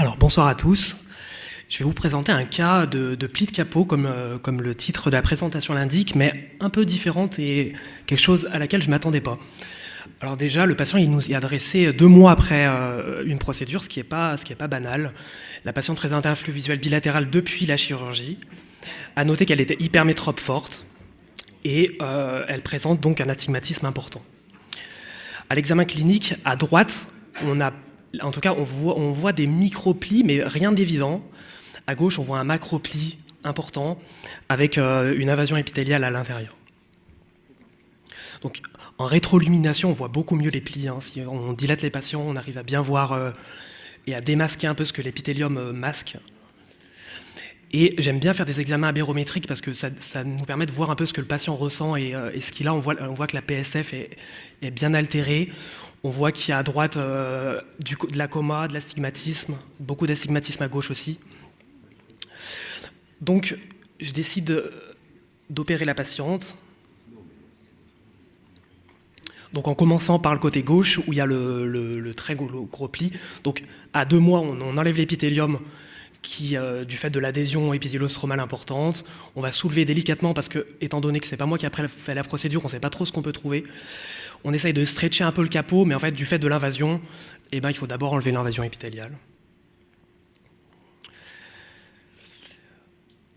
Alors bonsoir à tous. Je vais vous présenter un cas de pli de capot comme le titre de la présentation l'indique, mais un peu différente et quelque chose à laquelle je ne m'attendais pas. Alors déjà, le patient il nous y a adressé 2 mois après une procédure, ce qui est pas banal. La patiente présentait un flux visuel bilatéral depuis la chirurgie. À noter qu'elle était hypermétrope forte et elle présente donc un astigmatisme important. À l'examen clinique, à droite, on voit des micro-plis, mais rien d'évident. À gauche, on voit un macro-pli important avec une invasion épithéliale à l'intérieur. Donc, en rétrolumination, on voit beaucoup mieux les plis. Si on dilate les patients, on arrive à bien voir et à démasquer un peu ce que l'épithélium masque. Et j'aime bien faire des examens abérométriques parce que ça nous permet de voir un peu ce que le patient ressent et ce qu'il a. On voit que la PSF est bien altérée. On voit qu'il y a à droite de la coma, de l'astigmatisme, beaucoup d'astigmatisme à gauche aussi. Donc, je décide d'opérer la patiente. Donc, en commençant par le côté gauche, où il y a le très gros pli. Donc, à 2 mois, on enlève l'épithélium qui, du fait de l'adhésion épithéliosstromale importante, on va soulever délicatement parce que, étant donné que c'est pas moi qui ai fait la procédure, on ne sait pas trop ce qu'on peut trouver. On essaye de stretcher un peu le capot, mais en fait, du fait de l'invasion, il faut d'abord enlever l'invasion épithéliale.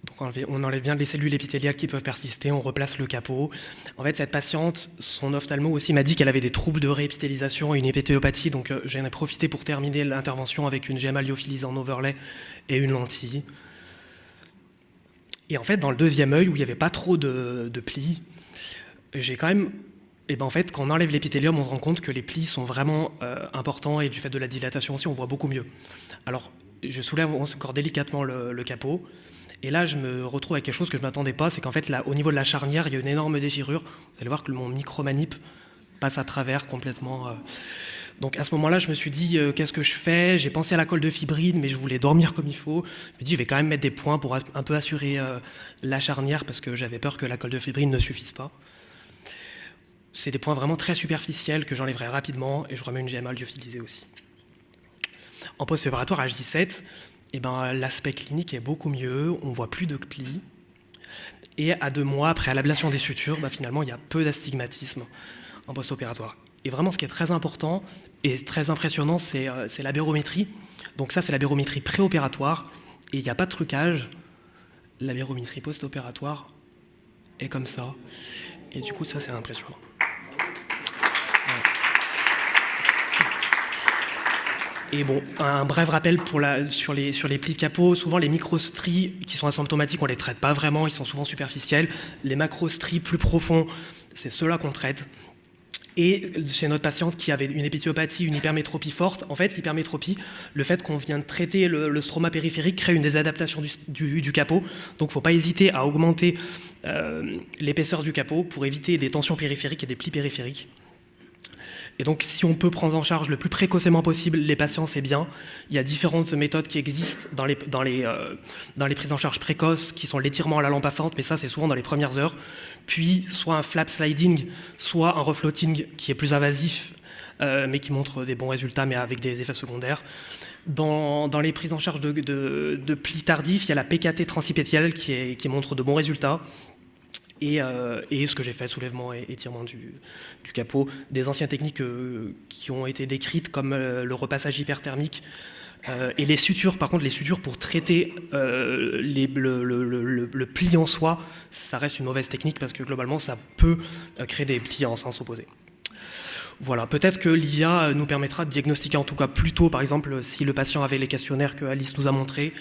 Donc on enlève bien les cellules épithéliales qui peuvent persister, on replace le capot. En fait, cette patiente, son ophtalmo aussi m'a dit qu'elle avait des troubles de réépithélisation et une épithélopathie, donc j'en ai profité pour terminer l'intervention avec une GMA lyophilisée en overlay et une lentille. Et en fait, dans le deuxième œil, où il n'y avait pas trop de plis, j'ai quand même... en fait, quand on enlève l'épithélium, on se rend compte que les plis sont vraiment importants et du fait de la dilatation aussi, on voit beaucoup mieux. Alors, je soulève encore délicatement le capot. Et là, je me retrouve avec quelque chose que je ne m'attendais pas, c'est qu'en fait, là, au niveau de la charnière, il y a une énorme déchirure. Vous allez voir que mon micro-manip passe à travers complètement. Donc à ce moment-là, je me suis dit, qu'est-ce que je fais? J'ai pensé à la colle de fibrine, mais je voulais dormir comme il faut. Je me dis, je vais quand même mettre des points pour un peu assurer la charnière, parce que j'avais peur que la colle de fibrine ne suffise pas. C'est des points vraiment très superficiels que j'enlèverai rapidement, et je remets une GMA lyophilisée aussi. En post-opératoire H17, l'aspect clinique est beaucoup mieux, on ne voit plus de plis. Et à 2 mois, après l'ablation des sutures, finalement, il y a peu d'astigmatisme en post-opératoire. Et vraiment, ce qui est très important et très impressionnant, c'est l'abérométrie. Donc ça, c'est l'abérométrie préopératoire, et il n'y a pas de trucage. L'abérométrie post-opératoire est comme ça. Et du coup, ça, c'est impressionnant. Et bon, un bref rappel sur les plis de capot. Souvent, les microstries qui sont asymptomatiques, on ne les traite pas vraiment, ils sont souvent superficiels. Les macrostries plus profonds, c'est ceux-là qu'on traite. Et chez notre patiente qui avait une épithélopathie, une hypermétropie forte, en fait, l'hypermétropie, le fait qu'on vient de traiter le stroma périphérique crée une désadaptation du capot. Donc, il ne faut pas hésiter à augmenter l'épaisseur du capot pour éviter des tensions périphériques et des plis périphériques. Et donc, si on peut prendre en charge le plus précocement possible les patients, c'est bien. Il y a différentes méthodes qui existent dans les prises en charge précoces, qui sont l'étirement à la lampe à fente, mais ça, c'est souvent dans les premières heures. Puis, soit un flap sliding, soit un refloating qui est plus invasif, mais qui montre des bons résultats, mais avec des effets secondaires. Dans les prises en charge de plis tardifs, il y a la PKT transipétiale qui montre de bons résultats. Et ce que j'ai fait, soulèvement et étirement du capot, des anciennes techniques qui ont été décrites comme le repassage hyperthermique et les sutures. Par contre, les sutures pour traiter le pli en soi, ça reste une mauvaise technique parce que globalement, ça peut créer des plis en sens opposé. Voilà, peut-être que l'IA nous permettra de diagnostiquer en tout cas plus tôt, par exemple, si le patient avait les questionnaires que Alice nous a montrés,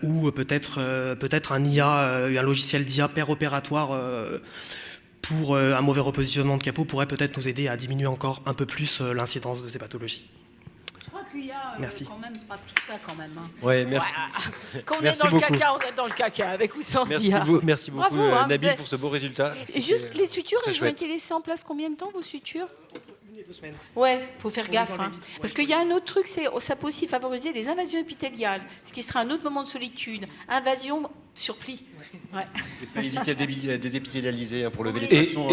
ou peut-être un logiciel d'IA péropératoire pour un mauvais repositionnement de capot pourrait peut-être nous aider à diminuer encore un peu plus l'incidence de ces pathologies. Je crois qu'il y a quand même pas tout ça quand même. Oui, merci. Voilà. Quand on merci est dans beaucoup. le caca, on est dans le caca, avec ou sans merci IA. Merci beaucoup, Bravo, Nabil, pour ce beau résultat. Juste, les sutures, elles ont chouette. été laissées en place combien de temps, vos sutures? Ouais, faut faire gaffe. Hein. Parce qu'il y a un autre truc, ça peut aussi favoriser les invasions épithéliales, ce qui sera un autre moment de solitude. Invasion sur pli. Ouais. Et pas hésiter à désépithélialiser pour lever les tractions.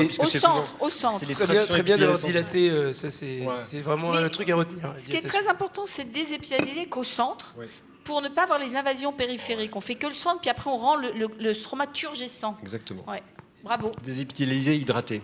Au centre. C'est très bien d'avoir dilaté, ça c'est vraiment un truc à retenir. Ce qui est très important, c'est de désépithélialiser qu'au centre, pour ne pas avoir les invasions périphériques. On fait que le centre, puis après on rend le stroma turgescent. Exactement. Ouais. Bravo. Désépithélialiser, hydrater.